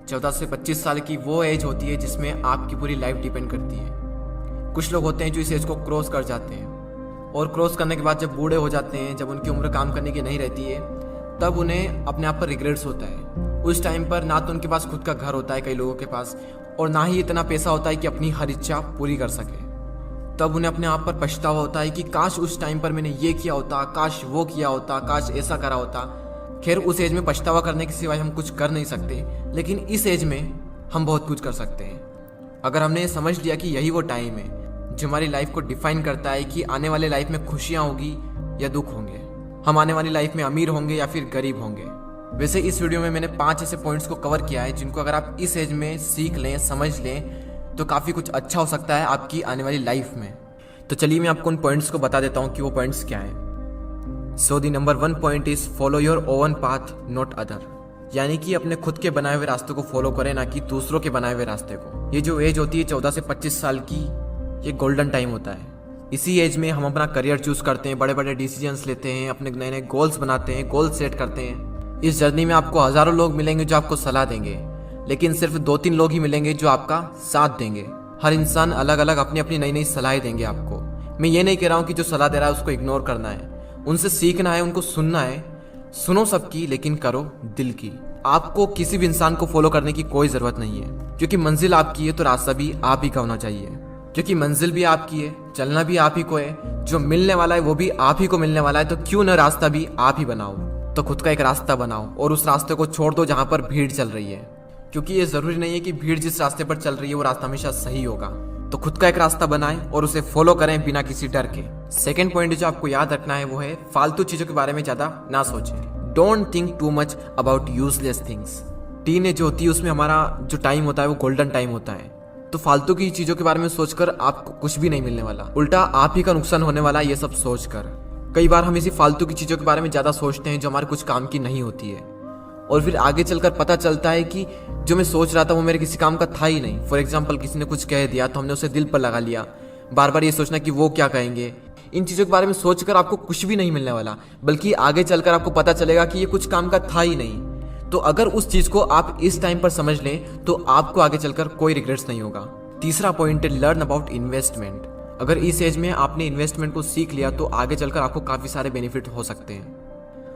14 से 25 साल की वो एज होती है जिसमें आपकी पूरी लाइफ डिपेंड करती है। कुछ लोग होते हैं जो इस एज को क्रॉस कर जाते हैं और क्रॉस करने के बाद जब बूढ़े हो जाते हैं, जब उनकी उम्र काम करने की नहीं रहती है, तब उन्हें अपने आप पर रिग्रेट्स होता है। उस टाइम पर ना तो उनके पास खुद का घर होता है कई लोगों के पास, और ना ही इतना पैसा होता है कि अपनी हर इच्छा पूरी कर सके। तब उन्हें अपने आप पर पछतावा होता है कि काश उस टाइम पर मैंने ये किया होता, काश वो किया होता, काश ऐसा करा होता। खैर, उस एज में पछतावा करने के सिवाय हम कुछ कर नहीं सकते, लेकिन इस एज में हम बहुत कुछ कर सकते हैं। अगर हमने समझ लिया कि यही वो टाइम है जो हमारी लाइफ को डिफाइन करता है कि आने वाले लाइफ में खुशियाँ होगी या दुख होंगे, हम आने वाली लाइफ में अमीर होंगे या फिर गरीब होंगे। वैसे इस वीडियो में मैंने 5 ऐसे पॉइंट्स को कवर किया है जिनको अगर आप इस एज में सीख लें, समझ लें, तो काफ़ी कुछ अच्छा हो सकता है आपकी आने वाली लाइफ में। तो चलिए मैं आपको उन पॉइंट्स को बता देता हूँ कि वो पॉइंट्स क्या हैं। So the number 1 point is follow your own path not other, यानी कि अपने खुद के बनाए हुए रास्ते को फॉलो करें, ना कि दूसरों के बनाए हुए रास्ते को। ये जो एज होती है 14 से 25 साल की, ये गोल्डन टाइम होता है। इसी एज में हम अपना करियर चूज करते हैं, बड़े बड़े डिसीजंस लेते हैं, अपने नए नए गोल्स बनाते हैं, गोल्स सेट करते हैं। इस जर्नी में आपको हजारों लोग मिलेंगे जो आपको सलाह देंगे, लेकिन सिर्फ 2-3 लोग ही मिलेंगे जो आपका साथ देंगे। हर इंसान अलग अलग अपनी अपनी नई नई सलाहें देंगे आपको। मैं ये नहीं कह रहा हूँ कि जो सलाह दे रहा है उसको इग्नोर करना है, उनसे सीखना है, उनको सुनना है। सुनो सबकी, लेकिन करो दिल की। आपको किसी भी इंसान को फॉलो करने की कोई जरूरत नहीं है, क्योंकि मंजिल आपकी है तो रास्ता भी आप ही का होना चाहिए। क्योंकि मंजिल भी आपकी है, चलना भी आप ही को है, जो मिलने वाला है वो भी आप ही को मिलने वाला है। तो क्यों न रास्ता भी आप ही बनाओ। तो खुद का एक रास्ता बनाओ और उस रास्ते को छोड़ दो जहां पर भीड़ चल रही है, क्योंकि ये जरूरी नहीं है कि भीड़ जिस रास्ते पर चल रही है वो रास्ता हमेशा सही होगा। तो खुद का एक रास्ता बनाएं और उसे फॉलो करें बिना किसी डर के। सेकंड पॉइंट जो आपको याद रखना है वो है फालतू चीजों के बारे में ज्यादा ना सोचें। Don't think too much about useless things. Teenage जो होती है उसमें हमारा जो टाइम होता है वो गोल्डन टाइम होता है। तो फालतू की चीजों के बारे में सोचकर आपको कुछ भी नहीं मिलने वाला, उल्टा आप ही का नुकसान होने वाला है ये सब सोचकर। कई बार हम इसी फालतू की चीजों के बारे में ज्यादा सोचते हैं जो हमारे कुछ काम की नहीं होती है, और फिर आगे चलकर पता चलता है कि जो मैं सोच रहा था वो मेरे किसी काम का था ही नहीं। फॉर एग्जाम्पल, किसी ने कुछ कह दिया तो हमने उसे दिल पर लगा लिया, बार बार ये सोचना कि वो क्या कहेंगे। इन चीज़ों के बारे में सोचकर आपको कुछ भी नहीं मिलने वाला, बल्कि आगे चलकर आपको पता चलेगा कि ये कुछ काम का था ही नहीं। तो अगर उस चीज़ को आप इस टाइम पर समझ लें तो आपको आगे चलकर कोई रिग्रेट्स नहीं होगा। तीसरा पॉइंट है लर्न अबाउट इन्वेस्टमेंट। अगर इस एज में आपने इन्वेस्टमेंट को सीख लिया तो आगे चलकर आपको काफ़ी सारे बेनिफिट हो सकते हैं।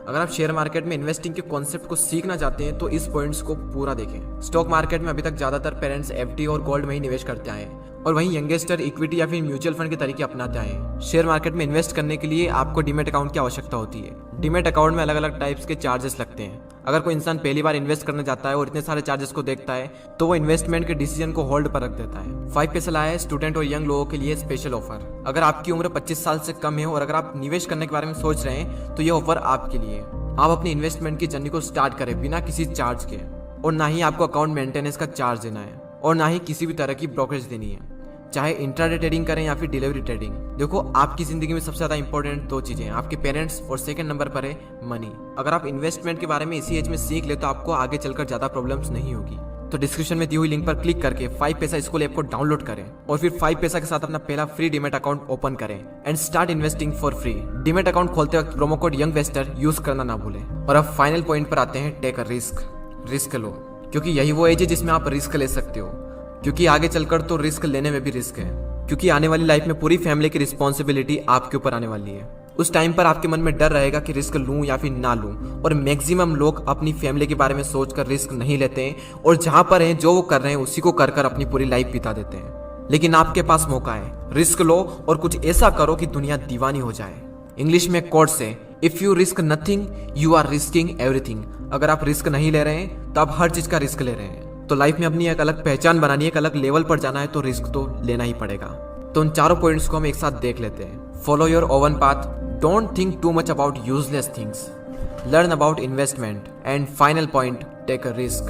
अगर आप शेयर मार्केट में इन्वेस्टिंग के कॉन्सेप्ट को सीखना चाहते हैं तो इस पॉइंट्स को पूरा देखें। स्टॉक मार्केट में अभी तक ज्यादातर पेरेंट्स एफडी और गोल्ड में ही निवेश करते आए हैं, और वहीं यंगेस्टर इक्विटी या फिर म्यूचुअल फंड के तरीके अपनाते आए हैं। शेयर मार्केट में इन्वेस्ट करने के लिए आपको डीमैट अकाउंट की आवश्यकता होती है। डीमैट अकाउंट में अलग अलग टाइप्स के चार्जेस लगते हैं। अगर कोई इंसान पहली बार इन्वेस्ट करने जाता है और इतने सारे चार्जेस को देखता है तो वो इन्वेस्टमेंट के डिसीजन को होल्ड पर रख देता है। 5 पैसा लाया है स्टूडेंट और यंग लोगों के लिए स्पेशल ऑफर। अगर आपकी उम्र 25 साल से कम है और अगर आप निवेश करने के बारे में सोच रहे हैं तो ये ऑफर आपके लिए। आप अपनी इन्वेस्टमेंट की जर्नी को स्टार्ट करें बिना किसी चार्ज के, और ना ही आपको अकाउंट मेंटेनेंस का चार्ज देना है, और ना ही किसी भी तरह की ब्रोकरेज देनी है, चाहे इंट्राडे ट्रेडिंग करें या फिर डिलीवरी ट्रेडिंग। देखो, आपकी जिंदगी में सबसे ज्यादा इंपॉर्टेंट 2 चीजें हैं, आपके पेरेंट्स, और सेकंड नंबर पर है मनी। अगर आप इन्वेस्टमेंट के बारे में इसी एज में सीख ले तो आपको आगे चलकर ज्यादा प्रॉब्लम्स नहीं होगी। तो डिस्क्रिप्शन में दी हुई लिंक पर क्लिक करके 5 पैसा स्कूल ऐप को डाउनलोड करें और फिर 5 पैसा के साथ अपना पहला फ्री डीमैट अकाउंट ओपन करें and start investing for free. Demat account खोलते वक्त प्रोमो कोड यंगवेस्टर यूज करना ना भूलें। और अब फाइनल पॉइंट पर आते हैं, टेक अ रिस्क। रिस्क लो, क्योंकि यही वो एज है जिसमें आप रिस्क ले सकते हो, क्योंकि आगे चलकर तो रिस्क लेने में भी रिस्क है, क्योंकि आने वाली लाइफ में पूरी फैमिली की रिस्पॉन्सिबिलिटी आपके ऊपर आने वाली है। उस टाइम पर आपके मन में डर रहेगा कि रिस्क लूं या फिर ना लूं, और मैक्सिमम लोग अपनी फैमिली के बारे में सोचकर रिस्क नहीं लेते हैं, और जहां पर हैं जो वो कर रहे हैं उसी को कर कर अपनी पूरी लाइफ बिता देते हैं। लेकिन आपके पास मौका है, रिस्क लो और कुछ ऐसा करो कि दुनिया दीवानी हो जाए। इंग्लिश में कोट से, if you risk nothing you are risking everything. अगर आप रिस्क नहीं ले रहे हैं तो आप हर चीज का रिस्क ले रहे हैं। तो लाइफ में अपनी एक अलग पहचान बनानी है, एक अलग लेवल पर जाना है, तो रिस्क तो लेना ही पड़ेगा। तो उन चारों पॉइंट्स को हम एक साथ देख लेते हैं। Follow your own path, don't think too much about useless things, learn about investment, and final point, take a risk.